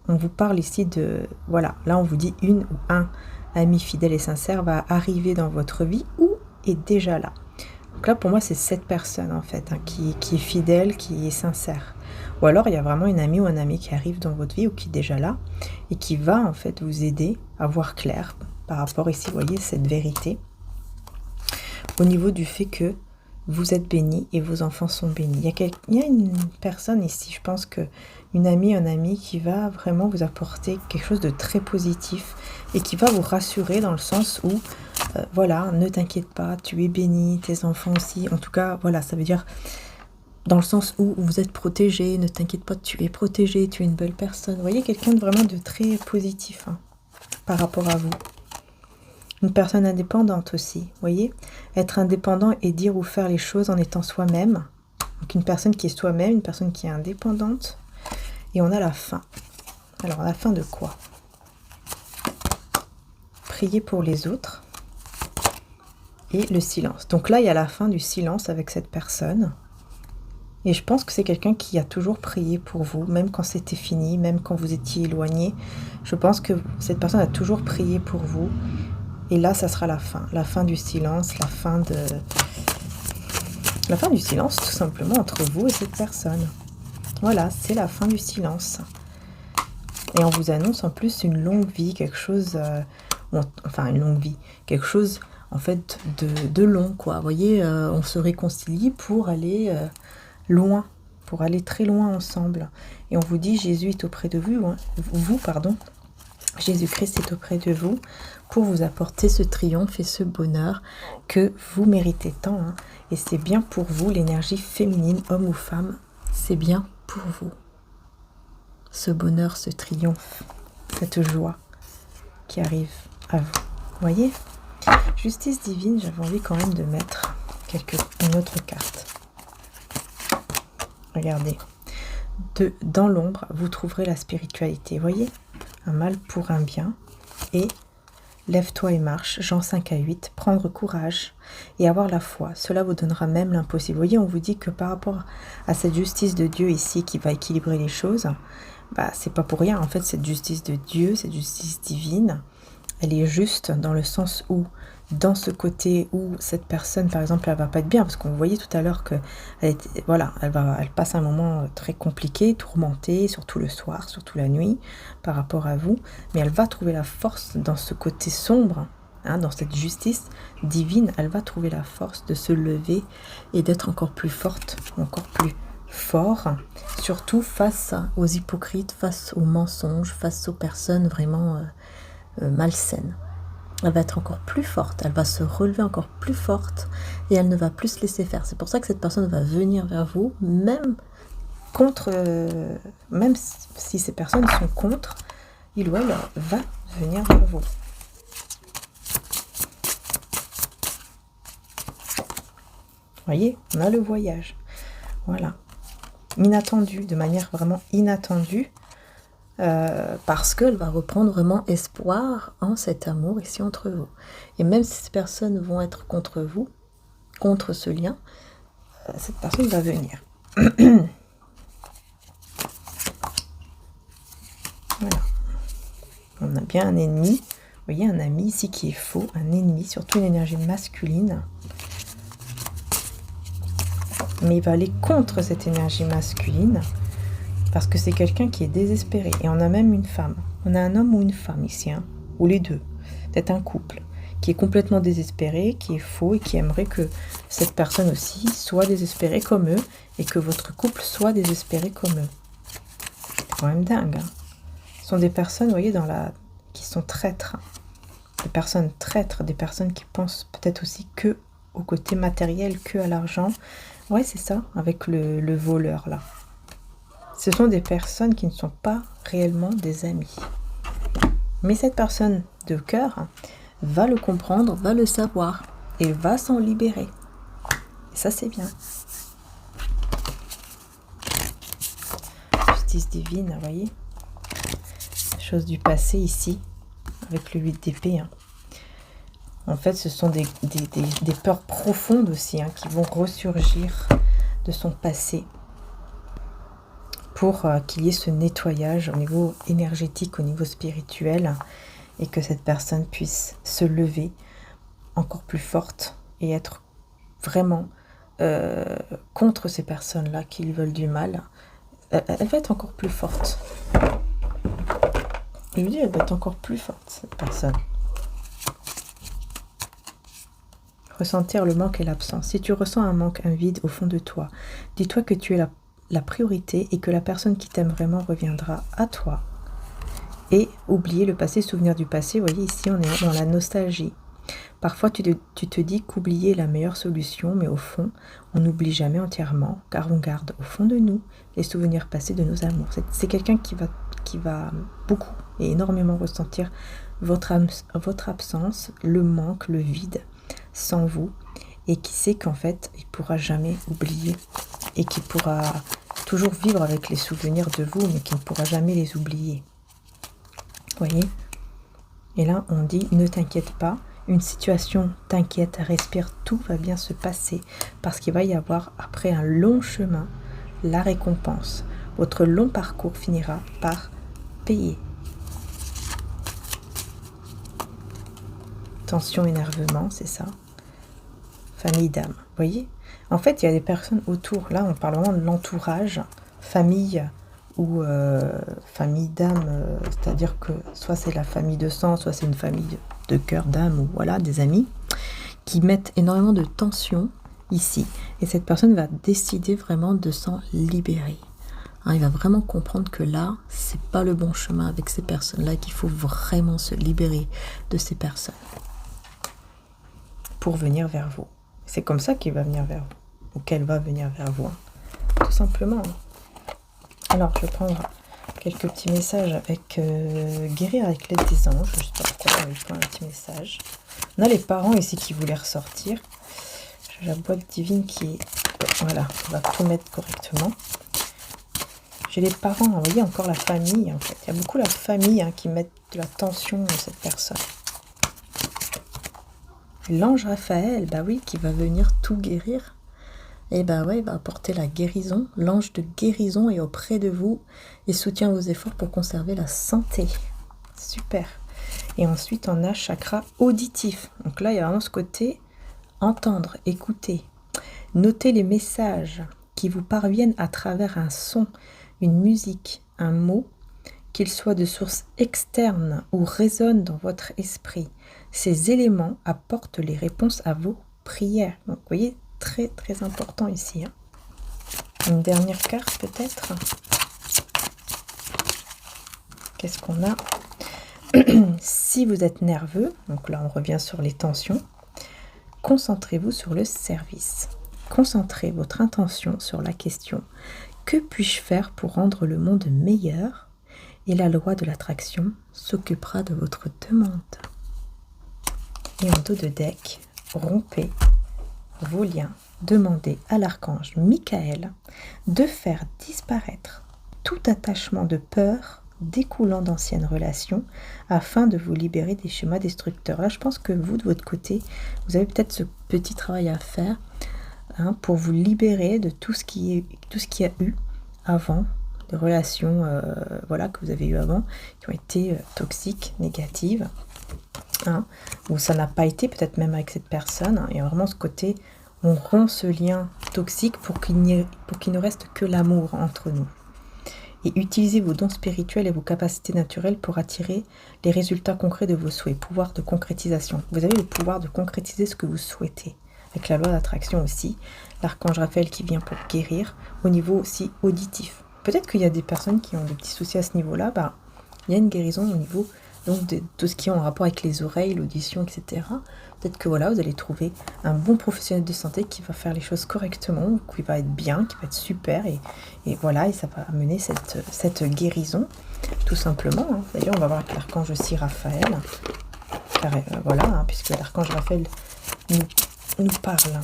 On vous parle ici de... Voilà, là on vous dit une ou un ami fidèle et sincère va arriver dans votre vie ou est déjà là. Donc là, pour moi, c'est cette personne, en fait, qui est fidèle, qui est sincère. Ou alors, il y a vraiment une amie ou un ami qui arrive dans votre vie ou qui est déjà là et qui va, en fait, vous aider à voir clair par rapport ici, vous voyez, cette vérité. Au niveau du fait que vous êtes bénis et vos enfants sont bénis. Il y a une personne ici, je pense que une amie, un ami qui va vraiment vous apporter quelque chose de très positif et qui va vous rassurer dans le sens où, voilà, ne t'inquiète pas, tu es béni, tes enfants aussi. En tout cas, voilà, ça veut dire dans le sens où vous êtes protégé, ne t'inquiète pas, tu es protégé, tu es une belle personne. Vous voyez, quelqu'un de vraiment de très positif par rapport à vous. Une personne indépendante aussi, vous voyez? Être indépendant et dire ou faire les choses en étant soi-même. Donc une personne qui est soi-même, une personne qui est indépendante. Et on a la fin. Alors la fin de quoi? Prier pour les autres. Et le silence. Donc là, il y a la fin du silence avec cette personne. Et je pense que c'est quelqu'un qui a toujours prié pour vous, même quand c'était fini, même quand vous étiez éloigné. Je pense que cette personne a toujours prié pour vous. Et là, ça sera la fin du silence, la fin du silence, tout simplement, entre vous et cette personne. Voilà, c'est la fin du silence. Et on vous annonce en plus une longue vie, quelque chose... enfin, une longue vie, quelque chose, en fait, de long, quoi. Vous voyez, on se réconcilie pour aller loin, pour aller très loin ensemble. Et on vous dit, Jésus est auprès de vous, hein, Jésus-Christ est auprès de vous pour vous apporter ce triomphe et ce bonheur que vous méritez tant. Hein. Et c'est bien pour vous, l'énergie féminine, homme ou femme, c'est bien pour vous. Ce bonheur, ce triomphe, cette joie qui arrive à vous. Vous voyez? Justice divine, j'avais envie quand même de mettre une autre carte. Regardez. Dans l'ombre, vous trouverez la spiritualité. Vous voyez? Un mal pour un bien. Et lève-toi et marche. Jean 5 à 8. Prendre courage et avoir la foi. Cela vous donnera même l'impossible. Vous voyez, on vous dit que par rapport à cette justice de Dieu ici qui va équilibrer les choses, c'est pas pour rien. En fait, cette justice de Dieu, cette justice divine, elle est juste dans le sens où, dans ce côté où cette personne, par exemple, elle va pas être bien, parce qu'on voyait tout à l'heure que elle passe un moment très compliqué, tourmenté, surtout le soir, surtout la nuit, par rapport à vous, mais elle va trouver la force dans ce côté sombre, hein, dans cette justice divine, elle va trouver la force de se lever et d'être encore plus forte, encore plus fort, surtout face aux hypocrites, face aux mensonges, face aux personnes vraiment malsaines. Elle va être encore plus forte, elle va se relever encore plus forte et elle ne va plus se laisser faire. C'est pour ça que cette personne va venir vers vous, même si ces personnes sont contre, il ou elle va venir vers vous. Vous voyez, on a le voyage. Voilà. Inattendu, de manière vraiment inattendue. Parce qu'elle va reprendre vraiment espoir en cet amour ici entre vous. Et même si ces personnes vont être contre vous, contre ce lien, cette personne va venir. Voilà. On a bien un ennemi. Vous voyez, un ami ici qui est faux, un ennemi, surtout une énergie masculine. Mais il va aller contre cette énergie masculine. Parce que c'est quelqu'un qui est désespéré. Et on a même une femme. On a un homme ou une femme ici, hein, ou les deux. Peut-être un couple qui est complètement désespéré, qui est faux et qui aimerait que cette personne aussi soit désespérée comme eux et que votre couple soit désespéré comme eux. C'est quand même dingue. Hein. Ce sont des personnes, vous voyez, qui sont traîtres. Des personnes traîtres, des personnes qui pensent peut-être aussi que au côté matériel, que à l'argent. Ouais, c'est ça, avec le voleur là. Ce sont des personnes qui ne sont pas réellement des amis. Mais cette personne de cœur va le comprendre, va le savoir et va s'en libérer. Et ça, c'est bien. Justice divine, vous voyez. Chose du passé ici, avec le 8 d'épée. Hein. En fait, ce sont des peurs profondes aussi, hein, qui vont ressurgir de son passé. Pour qu'il y ait ce nettoyage au niveau énergétique, au niveau spirituel, et que cette personne puisse se lever encore plus forte et être vraiment contre ces personnes-là qui lui veulent du mal. Elle va être encore plus forte. Je lui dis, elle va être encore plus forte, cette personne. Ressentir le manque et l'absence. Si tu ressens un manque, un vide au fond de toi, dis-toi que tu es la priorité et que la personne qui t'aime vraiment reviendra à toi. Et oublier le passé, souvenir du passé. Vous voyez, ici, on est dans la nostalgie. Parfois, tu te dis qu'oublier est la meilleure solution, mais au fond, on n'oublie jamais entièrement, car on garde au fond de nous les souvenirs passés de nos amours. C'est quelqu'un qui va beaucoup et énormément ressentir votre absence, le manque, le vide sans vous, et qui sait qu'en fait, il ne pourra jamais oublier et qui pourra toujours vivre avec les souvenirs de vous, mais qui ne pourra jamais les oublier. Voyez? Et là, on dit, ne t'inquiète pas, une situation t'inquiète, respire, tout va bien se passer, parce qu'il va y avoir, après un long chemin, la récompense. Votre long parcours finira par payer. Tension, énervement, c'est ça. Famille d'âme, voyez? En fait, il y a des personnes autour, là, on parle vraiment de l'entourage, famille ou famille d'âme, c'est-à-dire que soit c'est la famille de sang, soit c'est une famille de cœur, d'âme, ou voilà, des amis, qui mettent énormément de tension ici. Et cette personne va décider vraiment de s'en libérer. Hein, il va vraiment comprendre que là, c'est pas le bon chemin avec ces personnes-là, qu'il faut vraiment se libérer de ces personnes pour venir vers vous. C'est comme ça qu'il va venir vers vous, ou qu'elle va venir vers vous, hein. Tout simplement. Alors, je vais prendre quelques petits messages avec guérir avec l'aide des anges. Je sais pas pourquoi on avait un petit message. On a les parents ici qui voulaient ressortir. J'ai la boîte divine qui est... Voilà, on va tout mettre correctement. J'ai les parents, vous voyez, encore la famille, en fait. Il y a beaucoup la famille qui met de la tension dans cette personne. L'ange Raphaël, bah oui, qui va venir tout guérir. Et bah ouais, il va apporter la guérison. L'ange de guérison est auprès de vous et soutient vos efforts pour conserver la santé. Super. Et ensuite, on a chakra auditif. Donc là, il y a vraiment ce côté entendre, écouter. Notez les messages qui vous parviennent à travers un son, une musique, un mot, qu'ils soient de source externe ou résonnent dans votre esprit. Ces éléments apportent les réponses à vos prières. Donc, vous voyez, très très important ici. Hein. Une dernière carte peut-être. Qu'est-ce qu'on a? Si vous êtes nerveux, donc là on revient sur les tensions, concentrez-vous sur le service. Concentrez votre intention sur la question: que puis-je faire pour rendre le monde meilleur? Et la loi de l'attraction s'occupera de votre demande. Et en dos de deck, rompez vos liens, demandez à l'archange Michael de faire disparaître tout attachement de peur découlant d'anciennes relations afin de vous libérer des schémas destructeurs. Là, je pense que vous, de votre côté, vous avez peut-être ce petit travail à faire pour vous libérer de tout ce qui y a eu avant, des relations voilà, que vous avez eues avant, qui ont été toxiques, négatives, ou ça n'a pas été, peut-être même avec cette personne. Il y a vraiment ce côté, on rompt ce lien toxique pour qu'il ne reste que l'amour entre nous. Et utilisez vos dons spirituels et vos capacités naturelles pour attirer les résultats concrets de vos souhaits. Pouvoir de concrétisation. Vous avez le pouvoir de concrétiser ce que vous souhaitez. Avec la loi d'attraction aussi. L'archange Raphaël qui vient pour guérir. Au niveau aussi auditif. Peut-être qu'il y a des personnes qui ont des petits soucis à ce niveau-là. Il y a une guérison au niveau donc de tout ce qui est en rapport avec les oreilles, l'audition, etc. Peut-être que voilà, vous allez trouver un bon professionnel de santé qui va faire les choses correctement, qui va être bien, qui va être super, et voilà, et ça va amener cette guérison, tout simplement. D'ailleurs, on va voir avec l'archange aussi Raphaël, car, voilà, puisque l'archange Raphaël nous parle.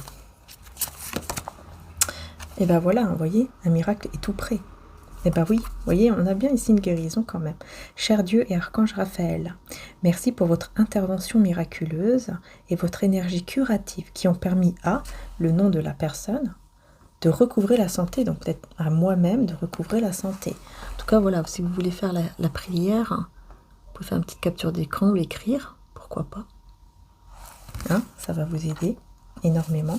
Et ben voilà, vous voyez, un miracle est tout près. Eh bien oui, vous voyez, on a bien ici une guérison quand même. Cher Dieu et Archange Raphaël, merci pour votre intervention miraculeuse et votre énergie curative qui ont permis à, le nom de la personne, de recouvrer la santé, donc peut-être à moi-même de recouvrer la santé. En tout cas, voilà, si vous voulez faire la prière, vous pouvez faire une petite capture d'écran ou l'écrire, pourquoi pas. Ça va vous aider énormément.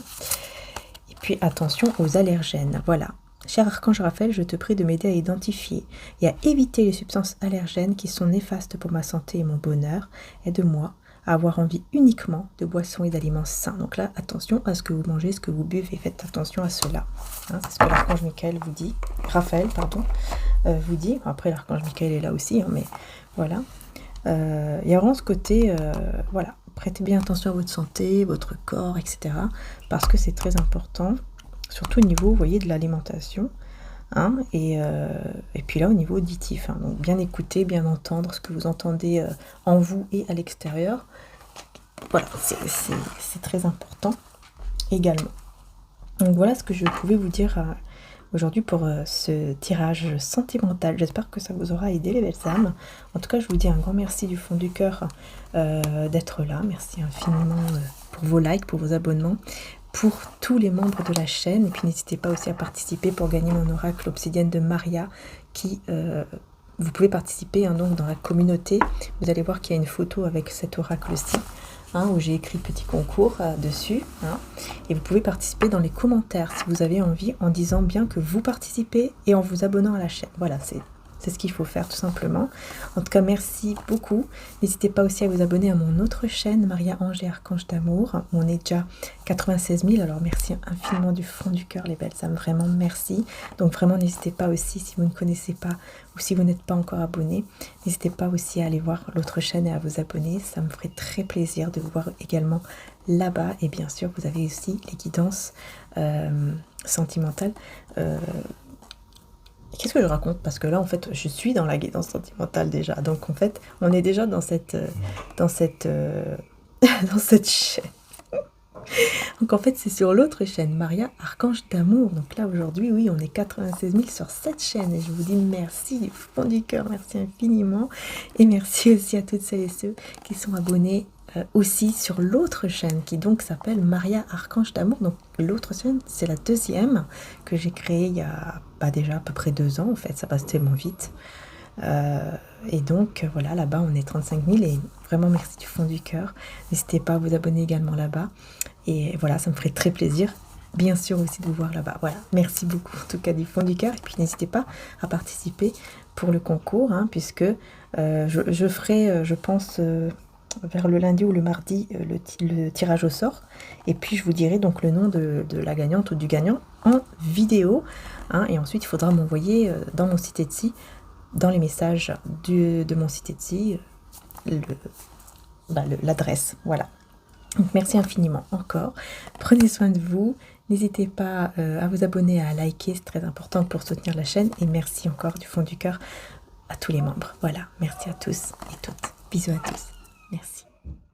Et puis attention aux allergènes, voilà. Cher Archange Raphaël, je te prie de m'aider à identifier et à éviter les substances allergènes qui sont néfastes pour ma santé et mon bonheur. Aide-moi à avoir envie uniquement de boissons et d'aliments sains. Donc là, attention à ce que vous mangez, ce que vous buvez. Faites attention à cela. C'est ce que l'Archange Michael vous dit. Raphaël, pardon, vous dit. Après, l'Archange Michael est là aussi, mais voilà. Il y a vraiment ce côté, voilà. Prêtez bien attention à votre santé, votre corps, etc. Parce que c'est très important. Surtout au niveau, vous voyez, de l'alimentation. hein, et puis là au niveau auditif, hein, donc bien écouter, bien entendre ce que vous entendez en vous et à l'extérieur. Voilà, c'est très important également. Donc voilà ce que je pouvais vous dire aujourd'hui pour ce tirage sentimental. J'espère que ça vous aura aidé les belles âmes. En tout cas, je vous dis un grand merci du fond du cœur d'être là. Merci infiniment pour vos likes, pour vos abonnements, pour tous les membres de la chaîne. Et puis n'hésitez pas aussi à participer pour gagner mon oracle obsidienne de Maria qui... vous pouvez participer hein, donc dans la communauté. Vous allez voir qu'il y a une photo avec cet oracle-ci. Hein, où j'ai écrit petit concours dessus, hein, et vous pouvez participer dans les commentaires si vous avez envie en disant bien que vous participez et en vous abonnant à la chaîne. Voilà, c'est ce qu'il faut faire tout simplement. En tout cas, merci beaucoup. N'hésitez pas aussi à vous abonner à mon autre chaîne, Maria Ange et Archange d'amour. On est déjà 96 000, alors merci infiniment du fond du cœur les belles âmes, vraiment merci. Donc vraiment, n'hésitez pas aussi, si vous ne connaissez pas ou si vous n'êtes pas encore abonné, n'hésitez pas aussi à aller voir l'autre chaîne et à vous abonner. Ça me ferait très plaisir de vous voir également là-bas. Et bien sûr, vous avez aussi les guidances sentimentales. Qu'est-ce que je raconte? Parce que là, en fait, je suis dans la guidance sentimentale déjà. Donc, en fait, on est déjà dans cette chaîne. Donc, en fait, c'est sur l'autre chaîne, Maria Archange d'amour. Donc là, aujourd'hui, oui, on est 96 000 sur cette chaîne. Et je vous dis merci du fond du cœur. Merci infiniment. Et merci aussi à toutes celles et ceux qui sont abonnés aussi sur l'autre chaîne qui donc s'appelle Maria Archange d'amour. Donc l'autre chaîne, c'est la deuxième que j'ai créée il y a déjà à peu près 2 ans en fait, ça passe tellement vite. Et donc voilà, là-bas on est 35 000 et vraiment merci du fond du cœur. N'hésitez pas à vous abonner également là-bas. Et voilà, ça me ferait très plaisir. Bien sûr aussi de vous voir là-bas. Voilà, merci beaucoup en tout cas du fond du cœur. Et puis n'hésitez pas à participer pour le concours, hein, puisque je ferai, je pense... vers le lundi ou le mardi le tirage au sort et puis je vous dirai donc le nom de la gagnante ou du gagnant en vidéo, hein, et ensuite il faudra m'envoyer dans mon site Etsy, dans les messages de mon site Etsy l'adresse. Voilà, donc merci infiniment encore, prenez soin de vous, n'hésitez pas à vous abonner, à liker, c'est très important pour soutenir la chaîne, et merci encore du fond du cœur à tous les membres. Voilà, merci à tous et toutes, bisous à tous. Merci.